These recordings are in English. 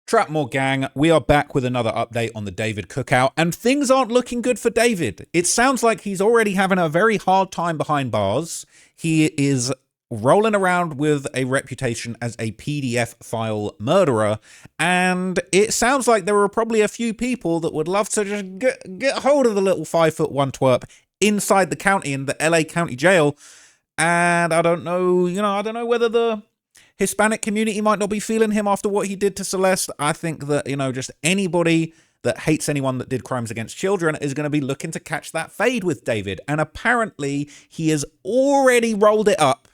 Trapmore gang, we are back with another update on the David cookout, and things aren't looking good for David. It sounds like he's already having a very hard time behind bars. He is rolling around with a reputation as a PDF file murderer, and it sounds like there are probably a few people that would love to just get hold of the little 5'1" twerp inside the county, in the LA County Jail. And I don't know, I don't know whether the Hispanic community might not be feeling him after what he did to Celeste. I think that, just anybody that hates anyone that did crimes against children is going to be looking to catch that fade with David. And apparently he has already rolled it up.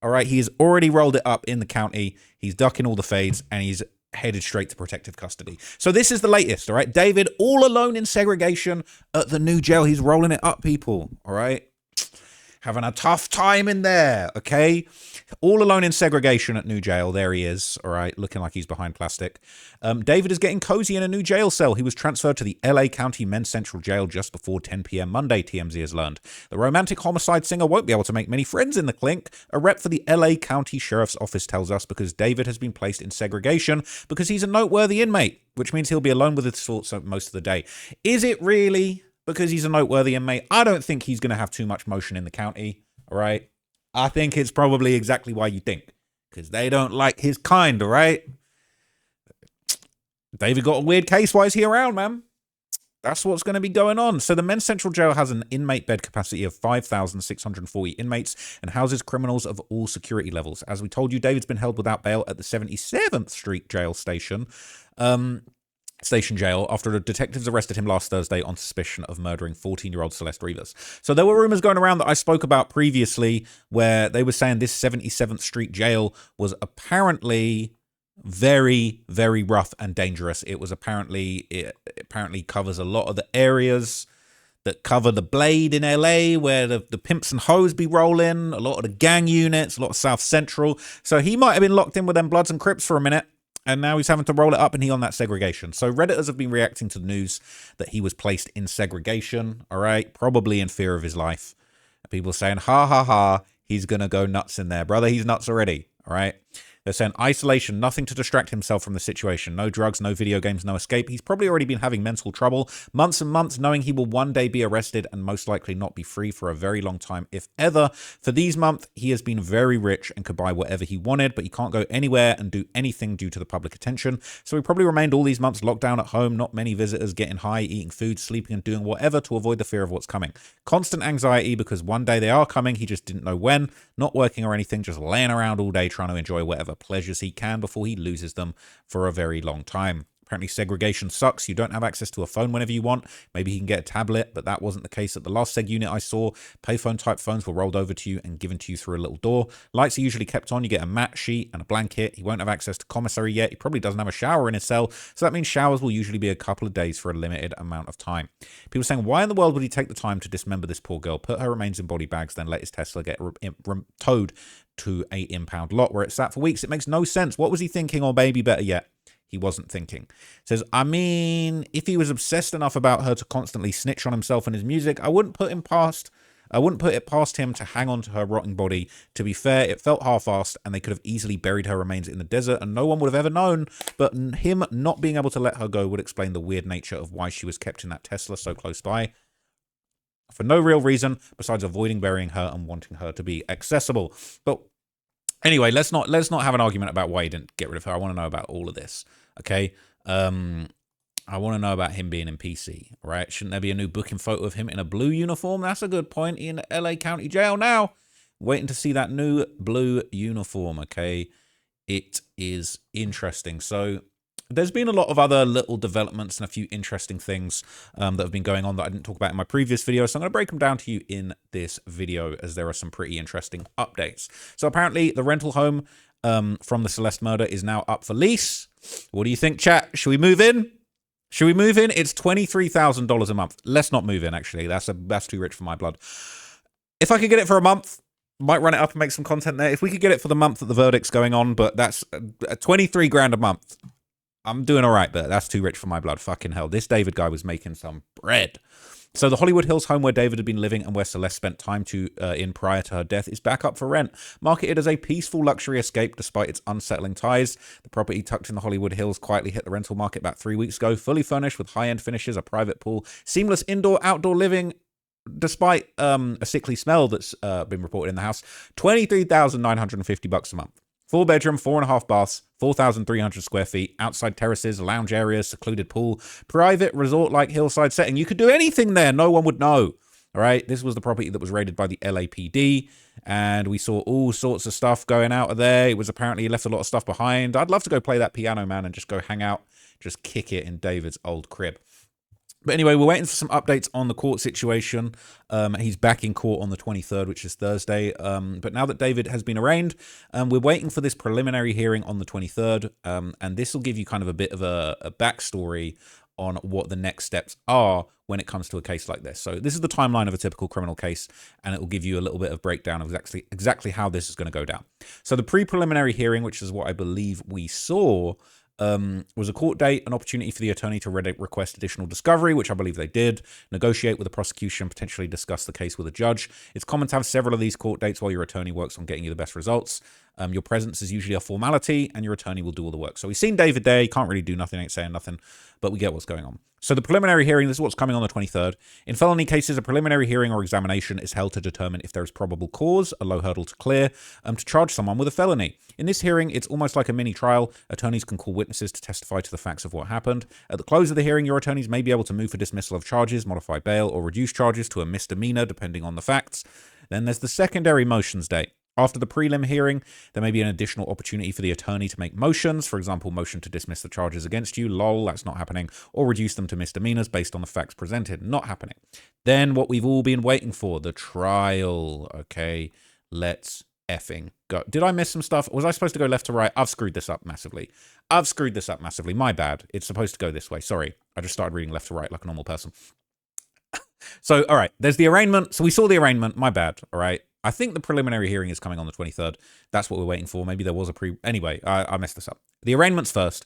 All right, he's already rolled it up in the county. He's ducking all the fades and he's headed straight to protective custody. So this is the latest, all right? David all alone in segregation at the new jail. He's rolling it up, people, all right? Having a tough time in there, okay? All alone in segregation at new jail. There he is, all right, looking like he's behind plastic. David is getting cozy in a new jail cell. He was transferred to the LA County Men's Central Jail just before 10 p.m. Monday, TMZ has learned. The romantic homicide singer won't be able to make many friends in the clink, a rep for the LA County Sheriff's Office tells us, because David has been placed in segregation because he's a noteworthy inmate, which means he'll be alone with his thoughts most of the day. Is it really because he's a noteworthy inmate? I don't think he's going to have too much motion in the county, all right? I think it's probably exactly why you think, because they don't like his kind, all right? David got a weird case. Why is he around, man? That's what's going to be going on. So the Men's Central Jail has an inmate bed capacity of 5,640 inmates and houses criminals of all security levels. As we told you, David's been held without bail at the 77th Street Jail Station Jail after the detectives arrested him last Thursday on suspicion of murdering 14-year-old Celeste Rivas. So there were rumors going around that I spoke about previously where they were saying this 77th Street Jail was apparently very, very rough and dangerous. It apparently covers a lot of the areas that cover the Blade in LA, where the pimps and hoes be rolling, a lot of the gang units, a lot of South Central. So he might have been locked in with them Bloods and Crips for a minute, and now he's having to roll it up and he on that segregation. So Redditors have been reacting to the news that he was placed in segregation, all right, probably in fear of his life. People saying, ha, ha, ha, he's going to go nuts in there. Brother, he's nuts already, all right? They're saying isolation, nothing to distract himself from the situation. No drugs, no video games, no escape. He's probably already been having mental trouble. Months and months knowing he will one day be arrested and most likely not be free for a very long time, if ever. For these months, he has been very rich and could buy whatever he wanted, but he can't go anywhere and do anything due to the public attention. So he probably remained all these months locked down at home, not many visitors, getting high, eating food, sleeping and doing whatever to avoid the fear of what's coming. Constant anxiety because one day they are coming, he just didn't know when. Not working or anything, just laying around all day trying to enjoy whatever pleasures he can before he loses them for a very long time. Apparently segregation sucks. You don't have access to a phone whenever you want. Maybe he can get a tablet, but that wasn't the case at the last seg unit I saw. Payphone type phones were rolled over to you and given to you through a little door. Lights are usually kept on. You get a mat sheet and a blanket. He won't have access to commissary yet. He probably doesn't have a shower in his cell. So that means showers will usually be a couple of days for a limited amount of time. People are saying, why in the world would he take the time to dismember this poor girl, put her remains in body bags, then let his Tesla get towed to a impound lot where it sat for weeks? It makes no sense. What was he thinking? Or maybe better yet, he wasn't thinking. It says, I mean, if he was obsessed enough about her to constantly snitch on himself and his music, I wouldn't put it past him to hang on to her rotting body. To be fair, it felt half-assed and they could have easily buried her remains in the desert and no one would have ever known, but him not being able to let her go would explain the weird nature of why she was kept in that Tesla so close by, for no real reason besides avoiding burying her and wanting her to be accessible. But anyway, let's not have an argument about why he didn't get rid of her. I want to know about all of this, okay? I want to know about him being in PC, right? Shouldn't there be a new booking photo of him in a blue uniform? That's a good point. In LA County Jail now. Waiting to see that new blue uniform, okay? It is interesting. So there's been a lot of other little developments and a few interesting things that have been going on that I didn't talk about in my previous video. So I'm going to break them down to you in this video as there are some pretty interesting updates. So apparently the rental home from the Celeste murder is now up for lease. What do you think, chat? Should we move in? Should we move in? It's $23,000 a month. Let's not move in, actually. That's too rich for my blood. If I could get it for a month, might run it up and make some content there. If we could get it for the month that the verdict's going on, but that's 23 grand a month. I'm doing all right, but that's too rich for my blood. Fucking hell. This David guy was making some bread. So the Hollywood Hills home where David had been living and where Celeste spent time in prior to her death is back up for rent. Marketed as a peaceful luxury escape despite its unsettling ties. The property tucked in the Hollywood Hills quietly hit the rental market about 3 weeks ago, fully furnished with high-end finishes, a private pool, seamless indoor-outdoor living, despite a sickly smell that's been reported in the house. $23,950 a month. 4-bedroom, 4.5 baths, 4,300 square feet, outside terraces, lounge areas, secluded pool, private resort-like hillside setting. You could do anything there. No one would know. All right. This was the property that was raided by the LAPD, and we saw all sorts of stuff going out of there. It was apparently he left a lot of stuff behind. I'd love to go play that piano, man, and just go hang out, just kick it in David's old crib. But anyway, we're waiting for some updates on the court situation. He's back in court on the 23rd, which is Thursday. But now that David has been arraigned, we're waiting for this preliminary hearing on the 23rd. And this will give you kind of a bit of a backstory on what the next steps are when it comes to a case like this. So this is the timeline of a typical criminal case, and it will give you a little bit of breakdown of exactly how this is going to go down. So the pre-preliminary hearing, which is what I believe we saw, was a court date, an opportunity for the attorney to request additional discovery, which I believe they did, negotiate with the prosecution, potentially discuss the case with a judge. It's common to have several of these court dates while your attorney works on getting you the best results. Your presence is usually a formality, and your attorney will do all the work. So we've seen David there. He can't really do nothing, ain't saying nothing, but we get what's going on. So the preliminary hearing, this is what's coming on the 23rd. In felony cases, a preliminary hearing or examination is held to determine if there is probable cause, a low hurdle to clear, to charge someone with a felony. In this hearing, it's almost like a mini trial. Attorneys can call witnesses to testify to the facts of what happened. At the close of the hearing, your attorneys may be able to move for dismissal of charges, modify bail, or reduce charges to a misdemeanor, depending on the facts. Then there's the secondary motions date. After the prelim hearing, there may be an additional opportunity for the attorney to make motions, for example, motion to dismiss the charges against you, lol, that's not happening, or reduce them to misdemeanors based on the facts presented, not happening. Then what we've all been waiting for, the trial, okay, let's effing go. Did I miss some stuff? Was I supposed to go left to right? I've screwed this up massively. My bad. It's supposed to go this way. Sorry, I just started reading left to right like a normal person. So, all right, there's the arraignment. So we saw the arraignment, my bad, all right. I think the preliminary hearing is coming on the 23rd. That's what we're waiting for. Maybe there was a Anyway, I messed this up. The arraignment's first.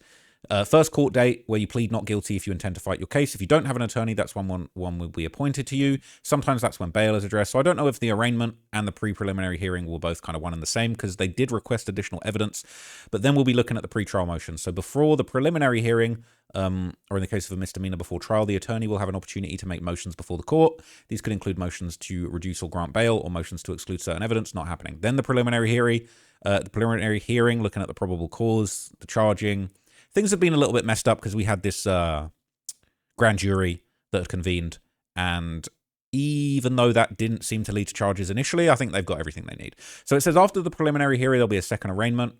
First court date where you plead not guilty if you intend to fight your case. If you don't have an attorney, that's when one will be appointed to you. Sometimes that's when bail is addressed. So I don't know if the arraignment and the pre-preliminary hearing were both kind of one and the same, because they did request additional evidence. But then we'll be looking at the pre-trial motion. So before the preliminary hearing, or in the case of a misdemeanor before trial, the attorney will have an opportunity to make motions before the court. These could include motions to reduce or grant bail, or motions to exclude certain evidence, not happening. Then the preliminary hearing, looking at the probable cause, the charging. Things have been a little bit messed up because we had this grand jury that had convened, and even though that didn't seem to lead to charges initially, I think they've got everything they need. So it says after the preliminary hearing, there'll be a second arraignment,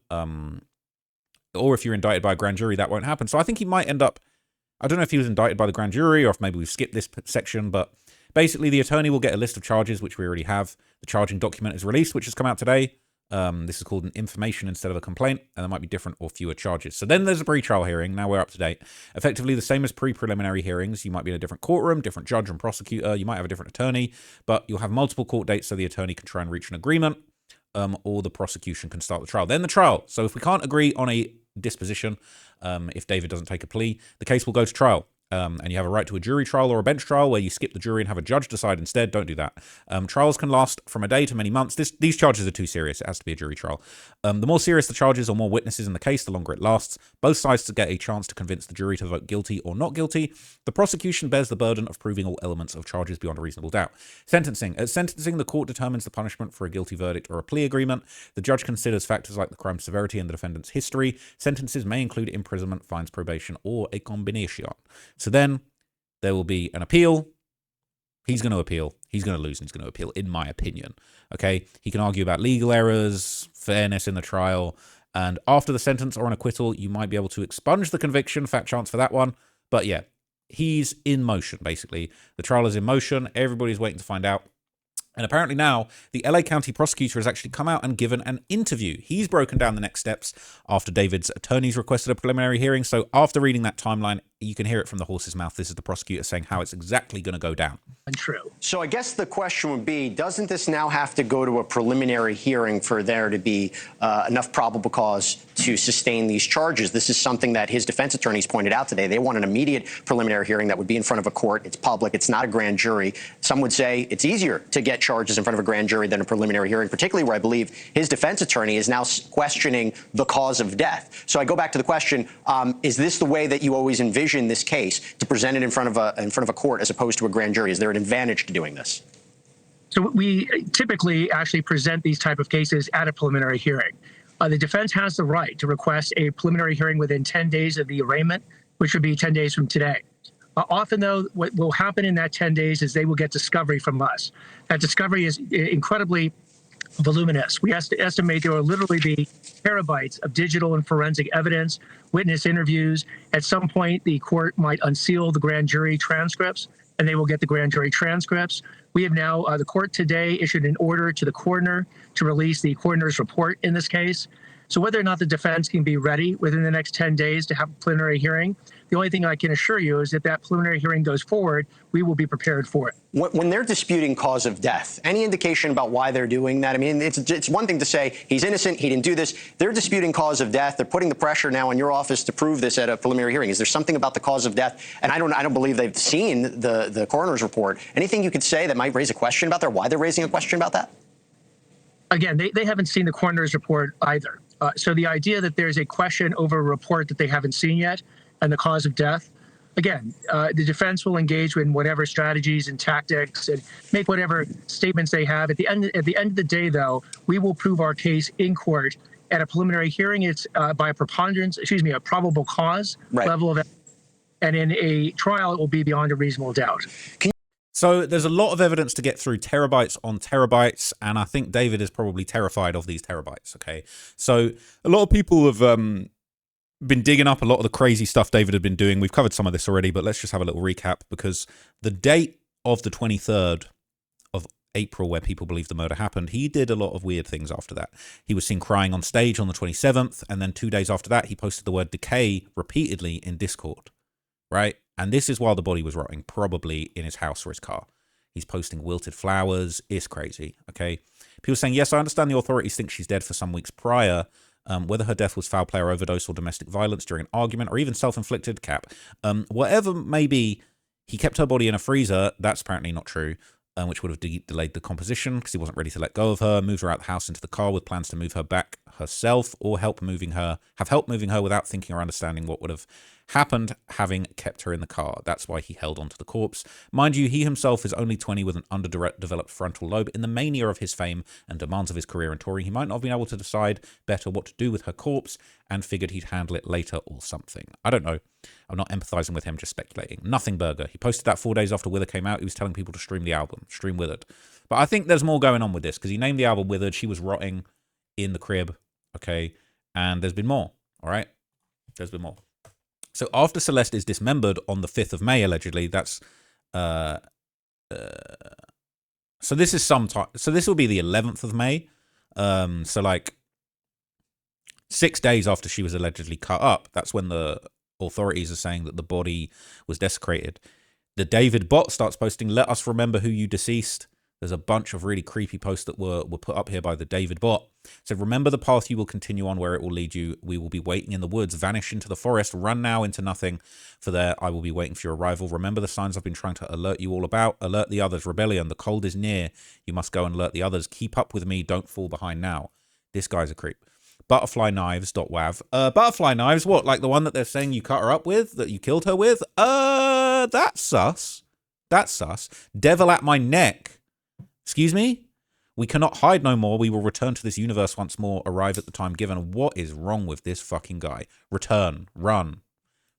or if you're indicted by a grand jury, that won't happen. So I think he might end up, I don't know if he was indicted by the grand jury or if maybe we've skipped this section, but basically the attorney will get a list of charges, which we already have. The charging document is released, which has come out today. This is called an information instead of a complaint, and there might be different or fewer charges. So then there's a pre-trial hearing. Now we're up to date. Effectively the same as pre-preliminary hearings. You might be in a different courtroom, different judge and prosecutor. You might have a different attorney, but you'll have multiple court dates so the attorney can try and reach an agreement, or the prosecution can start the trial. Then the trial. So if we can't agree on a disposition, if David doesn't take a plea, the case will go to trial. And you have a right to a jury trial or a bench trial where you skip the jury and have a judge decide instead. Don't do that. Trials can last from a day to many months. These charges are too serious. It has to be a jury trial. The more serious the charges or more witnesses in the case, the longer it lasts. Both sides to get a chance to convince the jury to vote guilty or not guilty. The prosecution bears the burden of proving all elements of charges beyond a reasonable doubt. Sentencing. At sentencing, the court determines the punishment for a guilty verdict or a plea agreement. The judge considers factors like the crime's severity and the defendant's history. Sentences may include imprisonment, fines, probation, or a combination. So then there will be an appeal. He's going to appeal. He's going to lose and he's going to appeal, in my opinion. Okay? He can argue about legal errors, fairness in the trial, and after the sentence or an acquittal, you might be able to expunge the conviction. Fat chance for that one. But yeah, he's in motion, basically. The trial is in motion. Everybody's waiting to find out. And apparently now, the LA County prosecutor has actually come out and given an interview. He's broken down the next steps after David's attorneys requested a preliminary hearing. So after reading that timeline, you can hear it from the horse's mouth. This is the prosecutor saying how it's exactly going to go down. Untrue. So I guess the question would be, doesn't this now have to go to a preliminary hearing for there to be enough probable cause to sustain these charges? This is something that his defense attorneys pointed out today. They want an immediate preliminary hearing that would be in front of a court. It's public. It's not a grand jury. Some would say it's easier to get charges in front of a grand jury than a preliminary hearing, particularly where I believe his defense attorney is now questioning the cause of death. So I go back to the question, is this the way that you always envision this case, to present it in front of a court as opposed to a grand jury? Is there an advantage to doing this? So we typically actually present these type of cases at a preliminary hearing. The defense has the right to request a preliminary hearing within 10 days of the arraignment, which would be 10 days from today. Often, though, what will happen in that 10 days is they will get discovery from us. That discovery is incredibly voluminous. We estimate there will literally be terabytes of digital and forensic evidence, witness interviews. At some point, the court might unseal the grand jury transcripts, and they will get the grand jury transcripts. We have now, the court today issued an order to the coroner to release the coroner's report in this case. So whether or not the defense can be ready within the next 10 days to have a preliminary hearing, the only thing I can assure you is that that preliminary hearing goes forward, we will be prepared for it. When they're disputing cause of death, any indication about why they're doing that? I mean, it's one thing to say he's innocent, he didn't do this. They're disputing cause of death. They're putting the pressure now on your office to prove this at a preliminary hearing. Is there something about the cause of death? And I don't believe they've seen the coroner's report. Anything you could say that might raise a question about that, why they're raising a question about that? Again, they haven't seen the coroner's report either. So the idea that there's a question over a report that they haven't seen yet and the cause of death, again, the defense will engage in whatever strategies and tactics and make whatever statements they have. At the end of the day, though, we will prove our case in court. At a preliminary hearing, it's by a preponderance, a probable cause level of, and in a trial, it will be beyond a reasonable doubt. So there's a lot of evidence to get through, terabytes on terabytes, and I think David is probably terrified of these terabytes, okay? So a lot of people have been digging up a lot of the crazy stuff David had been doing. We've covered some of this already, but let's just have a little recap, because the date of the 23rd of April, where people believe the murder happened, he did a lot of weird things after that. He was seen crying on stage on the 27th, and then 2 days after that, he posted the word decay repeatedly in Discord, right? And this is while the body was rotting, probably in his house or his car. He's posting wilted flowers. It's crazy, okay? People saying, yes, I understand the authorities think she's dead for some weeks prior. Whether her death was foul play or overdose or domestic violence during an argument or even self-inflicted, cap. Whatever may be, he kept her body in a freezer. That's apparently not true, which would have delayed the composition because he wasn't ready to let go of her. Moved her out the house into the car with plans to move her back herself or have help moving her without thinking or understanding what would have happened having kept her in the car. That's why he held onto the corpse. Mind you, he himself is only 20 with an underdeveloped frontal lobe. In the mania of his fame and demands of his career in touring, he might not have been able to decide better what to do with her corpse and figured he'd handle it later or something. I don't know. I'm not empathizing with him, just speculating. Nothing Burger. He posted that 4 days after Wither came out. He was telling people to stream the album. Stream Withered. But I think there's more going on with this because he named the album Withered. She was rotting in the crib. Okay. And there's been more. All right. There's been more. So after Celeste is dismembered on the 5th of May, allegedly, that's, so this is sometime, so this will be the 11th of May. So like 6 days after she was allegedly cut up, that's when the authorities are saying that the body was desecrated. The David bot starts posting, let us remember who you deceased. There's a bunch of really creepy posts that were put up here by the David bot. It said, remember the path you will continue on where it will lead you. We will be waiting in the woods. Vanish into the forest. Run now into nothing. For there, I will be waiting for your arrival. Remember the signs I've been trying to alert you all about. Alert the others. Rebellion. The cold is near. You must go and alert the others. Keep up with me. Don't fall behind now. This guy's a creep. Butterfly knives.wav. Butterfly knives? What? Like the one that they're saying you cut her up with? That you killed her with? That's sus. That's sus. Devil at my neck. Excuse me? We cannot hide no more. We will return to this universe once more. Arrive at the time given. What is wrong with this fucking guy? Return. Run.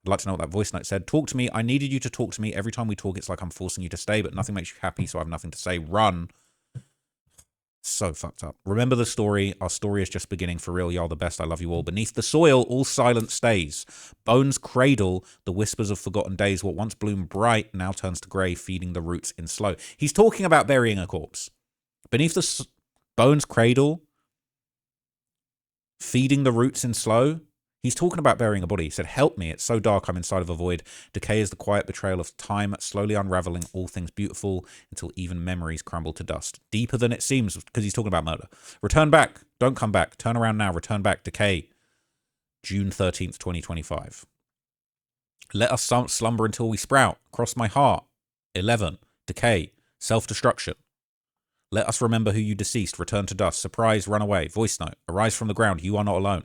I'd like to know what that voice note said. Talk to me. I needed you to talk to me. Every time we talk, it's like I'm forcing you to stay, but nothing makes you happy, so I have nothing to say. Run. So fucked up. Remember the story. Our story is just beginning. For real, y'all the best. I love you all. Beneath the soil, all silence stays. Bones cradle the whispers of forgotten days. What once bloomed bright now turns to grey, feeding the roots in slow. He's talking about burying a corpse. Beneath the bones cradle, feeding the roots in slow. He's talking about burying a body. He said, help me, it's so dark, I'm inside of a void. Decay is the quiet betrayal of time, slowly unraveling all things beautiful until even memories crumble to dust. Deeper than it seems, because he's talking about murder. Return back, don't come back, turn around now, return back, Decay. June 13th, 2025. Let us slumber until we sprout. Cross my heart. 11. Decay. Self-destruction. Let us remember who you deceased. Return to dust. Surprise, run away. Voice note. Arise from the ground. You are not alone.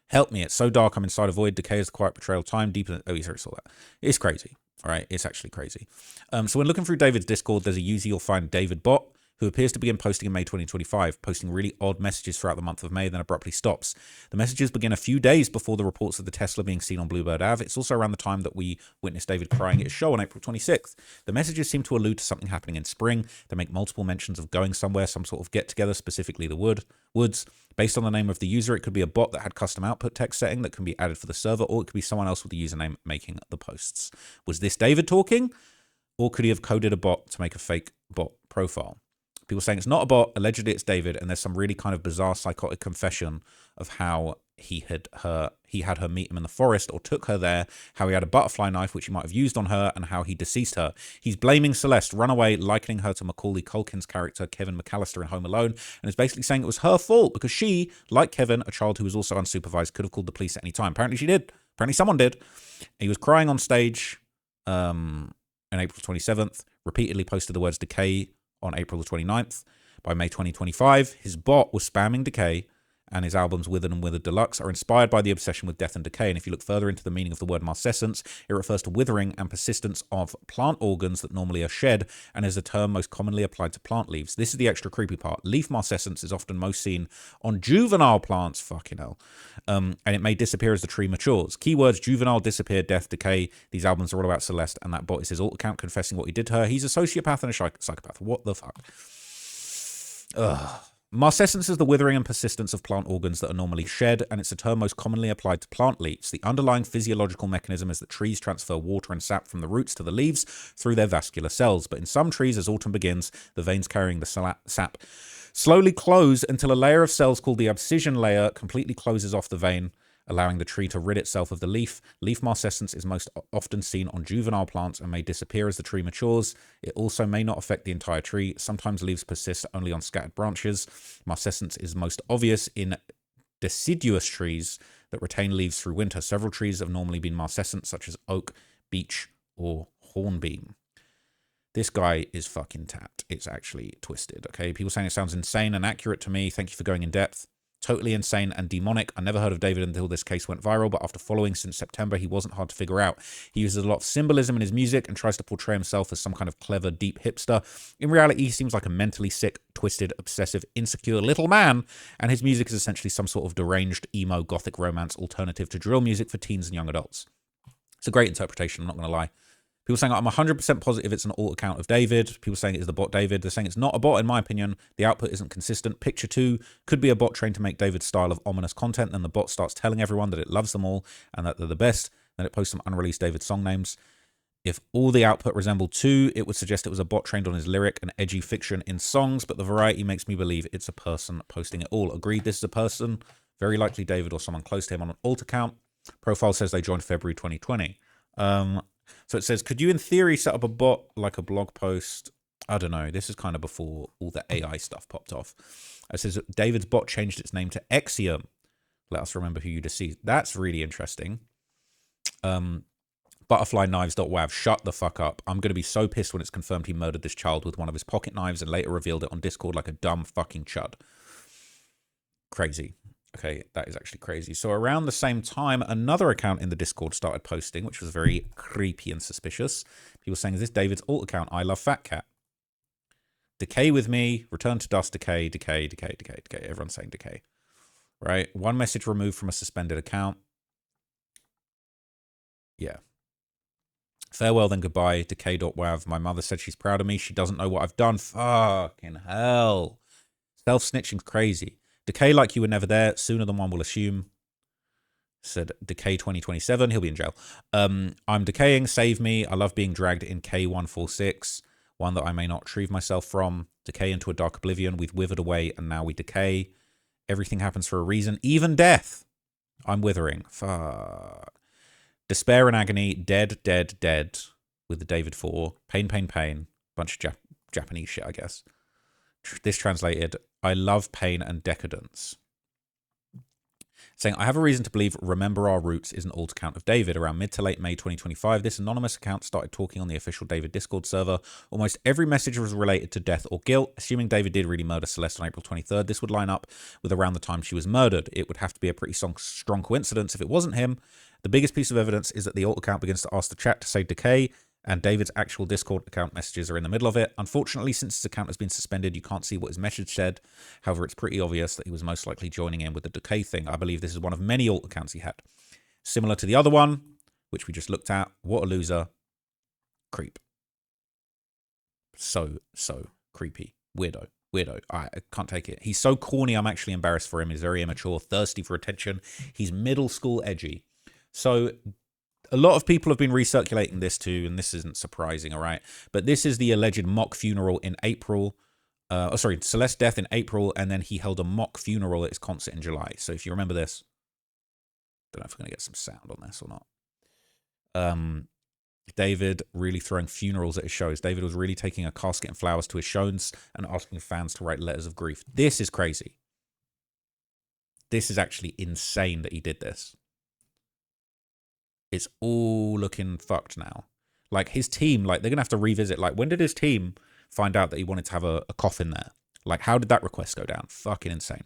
Help me. It's so dark. I'm inside a void. Decay is the quiet betrayal. Time deeper than... Oh, you saw that. It's crazy. All right. It's actually crazy. So when looking through David's Discord, there's a user you'll find, David Bot, who appears to begin posting in May 2025, posting really odd messages throughout the month of May, then abruptly stops. The messages begin a few days before the reports of the Tesla being seen on Bluebird Ave. It's also around the time that we witnessed David crying at his show on April 26th. The messages seem to allude to something happening in spring. They make multiple mentions of going somewhere, some sort of get-together, specifically the woods. Based on the name of the user, it could be a bot that had custom output text setting that can be added for the server, or it could be someone else with the username making the posts. Was this David talking? Or could he have coded a bot to make a fake bot profile? People saying it's not a bot, allegedly it's David, and there's some really kind of bizarre psychotic confession of how he had her meet him in the forest or took her there, how he had a butterfly knife which he might have used on her, and how he deceased her. He's blaming Celeste, Runaway, likening her to Macaulay Culkin's character Kevin McAllister in Home Alone, and is basically saying it was her fault because she, like Kevin, a child who was also unsupervised, could have called the police at any time. Apparently she did. Apparently someone did. He was crying on stage on April 27th, repeatedly posted the words Decay on April the 29th. By May 2025, his bot was spamming Decay, and his albums Withered and Withered Deluxe are inspired by the obsession with death and decay. And if you look further into the meaning of the word marcescence, it refers to withering and persistence of plant organs that normally are shed, and is a term most commonly applied to plant leaves. This is the extra creepy part. Leaf marcescence is often most seen on juvenile plants, fucking hell, and it may disappear as the tree matures. Keywords: juvenile, disappear, death, decay. These albums are all about Celeste, and that bot is his alt account confessing what he did to her. He's a sociopath and a psychopath. What the fuck? Ugh. Marcescence is the withering and persistence of plant organs that are normally shed, and it's a term most commonly applied to plant leaves. The underlying physiological mechanism is that trees transfer water and sap from the roots to the leaves through their vascular cells. But in some trees, as autumn begins, the veins carrying the sap slowly close until a layer of cells called the abscission layer completely closes off the vein, allowing the tree to rid itself of the leaf. Leaf marcescence is most often seen on juvenile plants and may disappear as the tree matures. It also may not affect the entire tree. Sometimes leaves persist only on scattered branches. Marcescence is most obvious in deciduous trees that retain leaves through winter. Several trees have normally been marcescent, such as oak, beech, or hornbeam. This guy is fucking tapped. It's actually twisted, okay? People saying it sounds insane and accurate to me. Thank you for going in depth. Totally insane and demonic. I never heard of David until this case went viral, but after following since September, he wasn't hard to figure out. He uses a lot of symbolism in his music and tries to portray himself as some kind of clever, deep hipster. In reality, he seems like a mentally sick, twisted, obsessive, insecure little man, and his music is essentially some sort of deranged, emo, gothic romance alternative to drill music for teens and young adults. It's a great interpretation, I'm not going to lie. People saying I'm 100% positive it's an alt account of David. People saying it is the bot David. They're saying it's not a bot in my opinion. The output isn't consistent. Picture 2 could be a bot trained to make David's style of ominous content. Then the bot starts telling everyone that it loves them all and that they're the best. Then it posts some unreleased David song names. If all the output resembled 2, it would suggest it was a bot trained on his lyric and edgy fiction in songs. But the variety makes me believe it's a person posting it all. Agreed, this is a person. Very likely David or someone close to him on an alt account. Profile says they joined February 2020. So it says, could you in theory set up a bot like a blog post? I don't know. This is kind of before all the AI stuff popped off. It says David's bot changed its name to Exium. Let us remember who you deceased. That's really interesting. Butterflyknives.wav, shut the fuck up. I'm going to be so pissed when it's confirmed he murdered this child with one of his pocket knives and later revealed it on Discord like a dumb fucking chud. Crazy. Okay, that is actually crazy. So around the same time, another account in the Discord started posting, which was very creepy and suspicious. People saying, is this David's alt account? I love Fat Cat. Decay with me. Return to dust. Decay, decay, decay, decay, decay. Everyone's saying decay. Right? One message removed from a suspended account. Yeah. Farewell, then goodbye. Decay.wav. My mother said she's proud of me. She doesn't know what I've done. Fucking hell. Self-snitching's crazy. Decay like you were never there, sooner than one will assume. Said Decay 2027, he'll be in jail. I'm decaying, save me. I love being dragged in K146, one that I may not retrieve myself from. Decay into a dark oblivion, we've withered away and now we decay. Everything happens for a reason, even death. I'm withering. Fuck. Despair and agony. Dead, dead, dead. With the David 4. Pain, pain, pain. Bunch of Japanese shit, I guess. This translated, I love pain and decadence. Saying, I have a reason to believe Remember Our Roots is an alt account of David. Around mid to late May 2025, this anonymous account started talking on the official David Discord server. Almost every message was related to death or guilt. Assuming David did really murder Celeste on April 23rd, this would line up with around the time she was murdered. It would have to be a pretty strong coincidence if it wasn't him. The biggest piece of evidence is that the alt account begins to ask the chat to say decay, and David's actual Discord account messages are in the middle of it. Unfortunately, since his account has been suspended, you can't see what his message said. However, it's pretty obvious that he was most likely joining in with the decay thing. I believe this is one of many alt accounts he had. Similar to the other one, which we just looked at. What a loser. Creep. So creepy. Weirdo. I can't take it. He's so corny, I'm actually embarrassed for him. He's very immature, thirsty for attention. He's middle school edgy. So a lot of people have been recirculating this too, and this isn't surprising, all right? But this is the alleged mock funeral in April. Celeste's death in April, and then he held a mock funeral at his concert in July. So if you remember this, don't know if we're going to get some sound on this or not. David really throwing funerals at his shows. David was really taking a casket and flowers to his shows and asking fans to write letters of grief. This is crazy. This is actually insane that he did this. It's all looking fucked now. Like, his team, like, they're going to have to revisit. Like, when did his team find out that he wanted to have a coffin there? Like, how did that request go down? Fucking insane.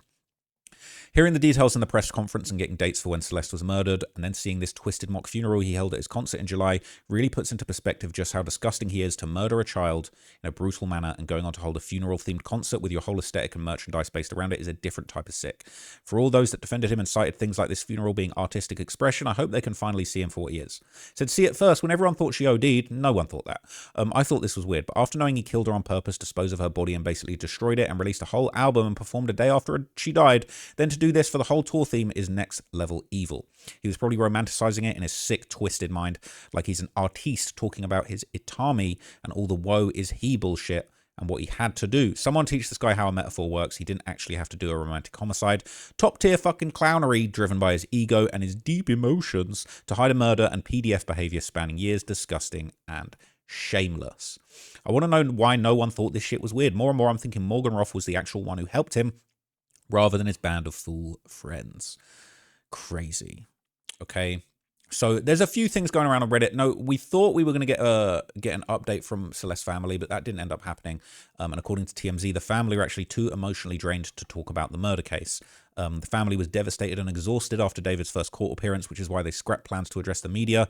Hearing the details in the press conference and getting dates for when Celeste was murdered, and then seeing this twisted mock funeral he held at his concert in July, really puts into perspective just how disgusting he is to murder a child in a brutal manner, and going on to hold a funeral-themed concert with your whole aesthetic and merchandise based around it is a different type of sick. For all those that defended him and cited things like this funeral being artistic expression, I hope they can finally see him for what he is. Said, see, at first, when everyone thought she OD'd, no one thought that. I thought this was weird, but after knowing he killed her on purpose, disposed of her body and basically destroyed it, and released a whole album and performed a day after she died, then to do this for the whole tour theme is next level evil. He was probably romanticizing it in his sick, twisted mind, like he's an artiste talking about his Itami and all the woe is he bullshit and what he had to do. Someone teach this guy how a metaphor works. He didn't actually have to do a romantic homicide. Top tier fucking clownery driven by his ego and his deep emotions to hide a murder and PDF behavior spanning years. Disgusting and shameless. I want to know why no one thought this shit was weird. More and more I'm thinking Morgan Roth was the actual one who helped him rather than his band of fool friends. Crazy. Okay. So there's a few things going around on Reddit. No, we thought we were going to get an update from Celeste's family, but that didn't end up happening. And according to TMZ, the family were actually too emotionally drained to talk about the murder case. The family was devastated and exhausted after David's first court appearance, which is why they scrapped plans to address the media.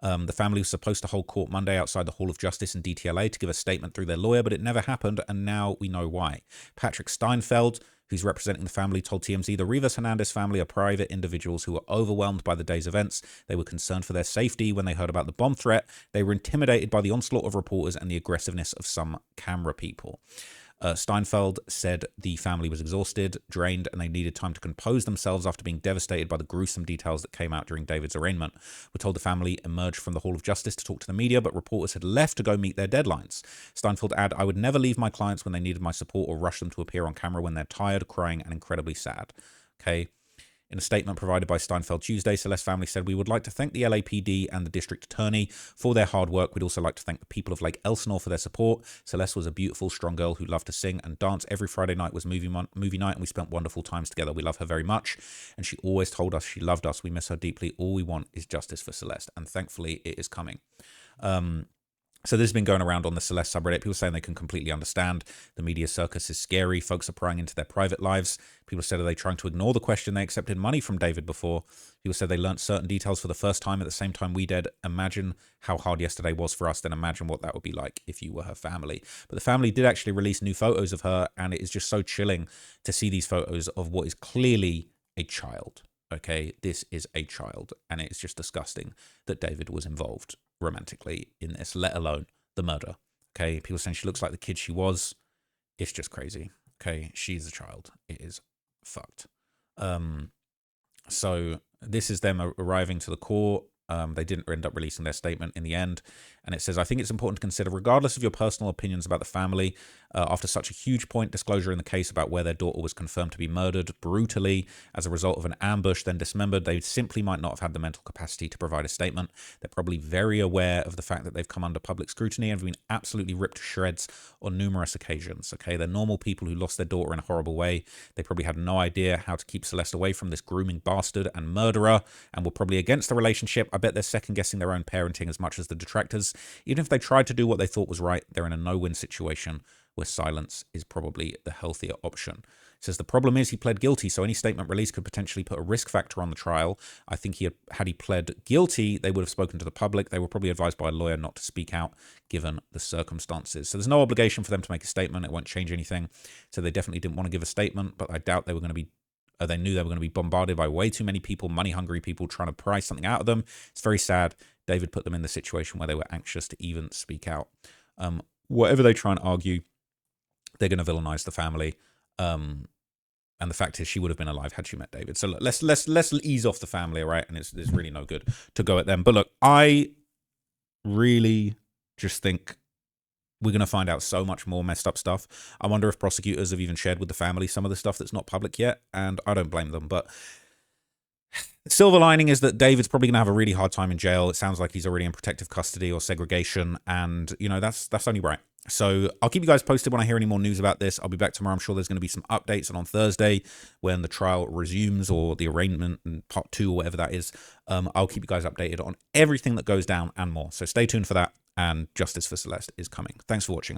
The family was supposed to hold court Monday outside the Hall of Justice in DTLA to give a statement through their lawyer, but it never happened, and now we know why. Patrick Steinfeld, who's representing the family, told TMZ the Rivas Hernandez family are private individuals who were overwhelmed by the day's events. They were concerned for their safety when they heard about the bomb threat. They were intimidated by the onslaught of reporters and the aggressiveness of some camera people. Steinfeld said the family was exhausted, drained, and they needed time to compose themselves after being devastated by the gruesome details that came out during David's arraignment. We're told the family emerged from the Hall of Justice to talk to the media, but reporters had left to go meet their deadlines. Steinfeld added, I would never leave my clients when they needed my support or rush them to appear on camera when they're tired, crying, and incredibly sad. Okay. In a statement provided by Steinfeld Tuesday, Celeste's family said, we would like to thank the LAPD and the district attorney for their hard work. We'd also like to thank the people of Lake Elsinore for their support. Celeste was a beautiful, strong girl who loved to sing and dance. Every Friday night was movie night, and we spent wonderful times together. We love her very much, and she always told us she loved us. We miss her deeply. All we want is justice for Celeste, and thankfully it is coming. So this has been going around on the Celeste subreddit. People saying they can completely understand. The media circus is scary. Folks are prying into their private lives. People said, are they trying to ignore the question? They accepted money from David before. People said they learned certain details for the first time at the same time we did. Imagine how hard yesterday was for us. Then imagine what that would be like if you were her family. But the family did actually release new photos of her, and it is just so chilling to see these photos of what is clearly a child. Okay, this is a child, and it's just disgusting that David was involved romantically in this, let alone the murder. Okay, people saying she looks like the kid she was. It's just crazy. Okay, she's a child. It is fucked. So this is them arriving to the court. They didn't end up releasing their statement in the end. And it says, I think it's important to consider, regardless of your personal opinions about the family, after such a huge point disclosure in the case about where their daughter was confirmed to be murdered brutally as a result of an ambush, then dismembered, they simply might not have had the mental capacity to provide a statement. They're probably very aware of the fact that they've come under public scrutiny and have been absolutely ripped to shreds on numerous occasions. Okay, they're normal people who lost their daughter in a horrible way. They probably had no idea how to keep Celeste away from this grooming bastard and murderer, and were probably against the relationship. I bet they're second-guessing their own parenting as much as the detractors. Even if they tried to do what they thought was right, they're in a no-win situation where silence is probably the healthier option. It says the problem is he pled guilty, so any statement released could potentially put a risk factor on the trial. I think had he pled guilty, they would have spoken to the public. They were probably advised by a lawyer not to speak out given the circumstances. So there's no obligation for them to make a statement. It won't change anything. So they definitely didn't want to give a statement, but I doubt they were going to be they knew they were going to be bombarded by way too many people, money-hungry people trying to pry something out of them. It's very sad. David put them in the situation where they were anxious to even speak out. Whatever they try and argue, they're going to villainize the family. And the fact is, she would have been alive had she met David. So look, let's ease off the family, right? And it's really no good to go at them. But look, I really just think we're going to find out so much more messed up stuff. I wonder if prosecutors have even shared with the family some of the stuff that's not public yet, and I don't blame them. But silver lining is that David's probably going to have a really hard time in jail. It sounds like he's already in protective custody or segregation, and you know that's only right. So I'll keep you guys posted when I hear any more news about this. I'll be back tomorrow. I'm sure there's going to be some updates, and on Thursday when the trial resumes, or the arraignment and part 2 or whatever that is, I'll keep you guys updated on everything that goes down and more. So stay tuned for that, and justice for Celeste is coming. Thanks for watching.